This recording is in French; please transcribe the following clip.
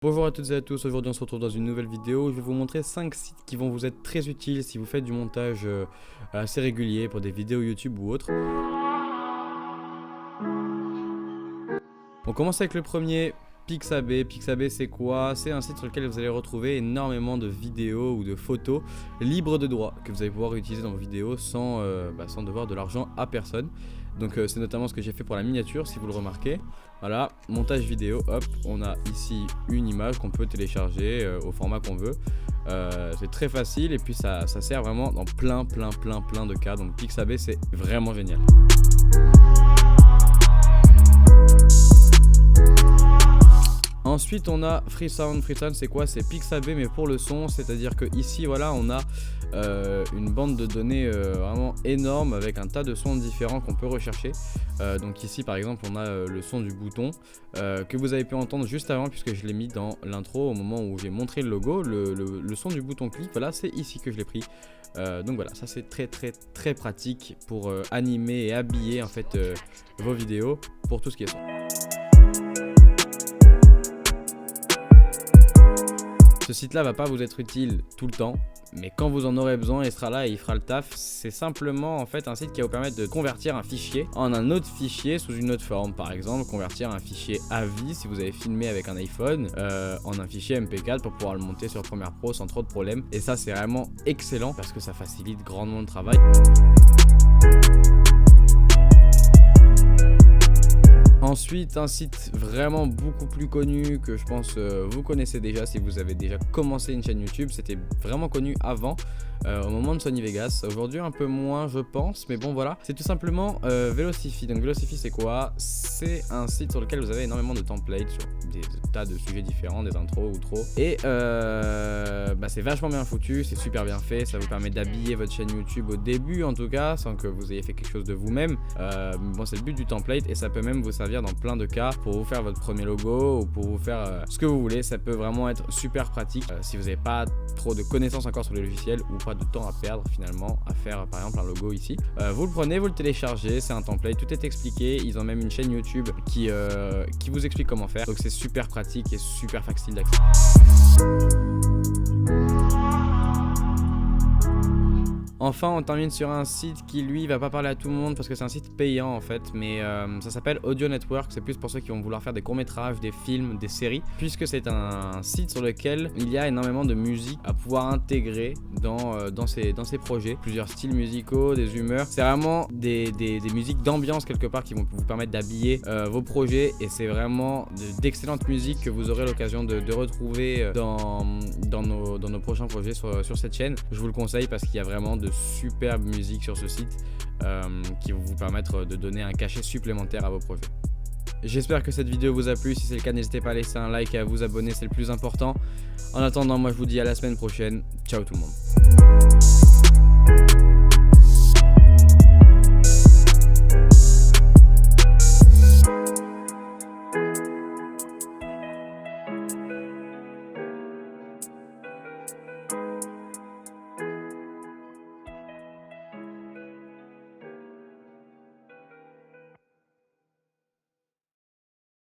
Bonjour à toutes et à tous, aujourd'hui on se retrouve dans une nouvelle vidéo. Je vais vous montrer 5 sites qui vont vous être très utiles si vous faites du montage assez régulier pour des vidéos YouTube ou autres. On commence avec le premier, Pixabay. Pixabay c'est quoi? C'est un site sur lequel vous allez retrouver énormément de vidéos ou de photos libres de droit que vous allez pouvoir utiliser dans vos vidéos sans devoir de l'argent à personne. Donc c'est notamment ce que j'ai fait pour la miniature si vous le remarquez. Voilà, montage vidéo, hop, on a ici une image qu'on peut télécharger au format qu'on veut. C'est très facile et puis ça sert vraiment dans plein de cas. Donc Pixabay c'est vraiment génial. Ensuite on a Freesound. Freesound c'est quoi? C'est Pixabay mais pour le son, c'est à dire que ici voilà on a une bande de données vraiment énorme avec un tas de sons différents qu'on peut rechercher. Donc ici par exemple on a le son du bouton que vous avez pu entendre juste avant puisque je l'ai mis dans l'intro au moment où j'ai montré le logo. Le son du bouton clic, voilà, c'est ici que je l'ai pris. Donc voilà, ça c'est très pratique pour animer et habiller en fait vos vidéos pour tout ce qui est son. Ce site là va pas vous être utile tout le temps, mais quand vous en aurez besoin il sera là et il fera le taf. C'est simplement en fait un site qui va vous permettre de convertir un fichier en un autre fichier sous une autre forme. Par exemple convertir un fichier AVI si vous avez filmé avec un iPhone en un fichier MP4 pour pouvoir le monter sur Premiere Pro sans trop de problèmes. Et ça c'est vraiment excellent parce que ça facilite grandement le travail. Ensuite, un site vraiment beaucoup plus connu que je pense vous connaissez déjà si vous avez déjà commencé une chaîne YouTube. C'était vraiment connu avant, au moment de Sony Vegas. Aujourd'hui un peu moins je pense, mais bon voilà. C'est tout simplement Velocify. Donc Velocify c'est quoi? C'est un site sur lequel vous avez énormément de templates sur des tas de sujets différents, des intros ou trop. Et c'est vachement bien foutu, c'est super bien fait. Ça vous permet d'habiller votre chaîne YouTube au début en tout cas, sans que vous ayez fait quelque chose de vous-même. Bon c'est le but du template et ça peut même vous servir dans plein de cas pour vous faire votre premier logo ou pour vous faire ce que vous voulez. Ça peut vraiment être super pratique si vous n'avez pas trop de connaissances encore sur le logiciel ou pas de temps à perdre finalement à faire par exemple un logo ici. Vous le prenez, vous le téléchargez, c'est un template, tout est expliqué. Ils ont même une chaîne YouTube qui vous explique comment faire, donc c'est super pratique et super facile d'accès. Enfin, on termine sur un site qui lui va pas parler à tout le monde parce que c'est un site payant en fait, mais ça s'appelle Audio Network. C'est plus pour ceux qui vont vouloir faire des courts-métrages, des films, des séries, puisque c'est un site sur lequel il y a énormément de musique à pouvoir intégrer dans ces projets. Plusieurs styles musicaux, des humeurs. C'est vraiment des musiques d'ambiance quelque part qui vont vous permettre d'habiller vos projets, et c'est vraiment d'excellentes musiques que vous aurez l'occasion de retrouver dans nos prochains projets sur cette chaîne. Je vous le conseille parce qu'il y a vraiment de superbe musique sur ce site qui vont vous permettre de donner un cachet supplémentaire à vos projets. J'espère que cette vidéo vous a plu. Si c'est le cas, n'hésitez pas à laisser un like et à vous abonner, c'est le plus important. En attendant, moi je vous dis à la semaine prochaine. Ciao tout le monde.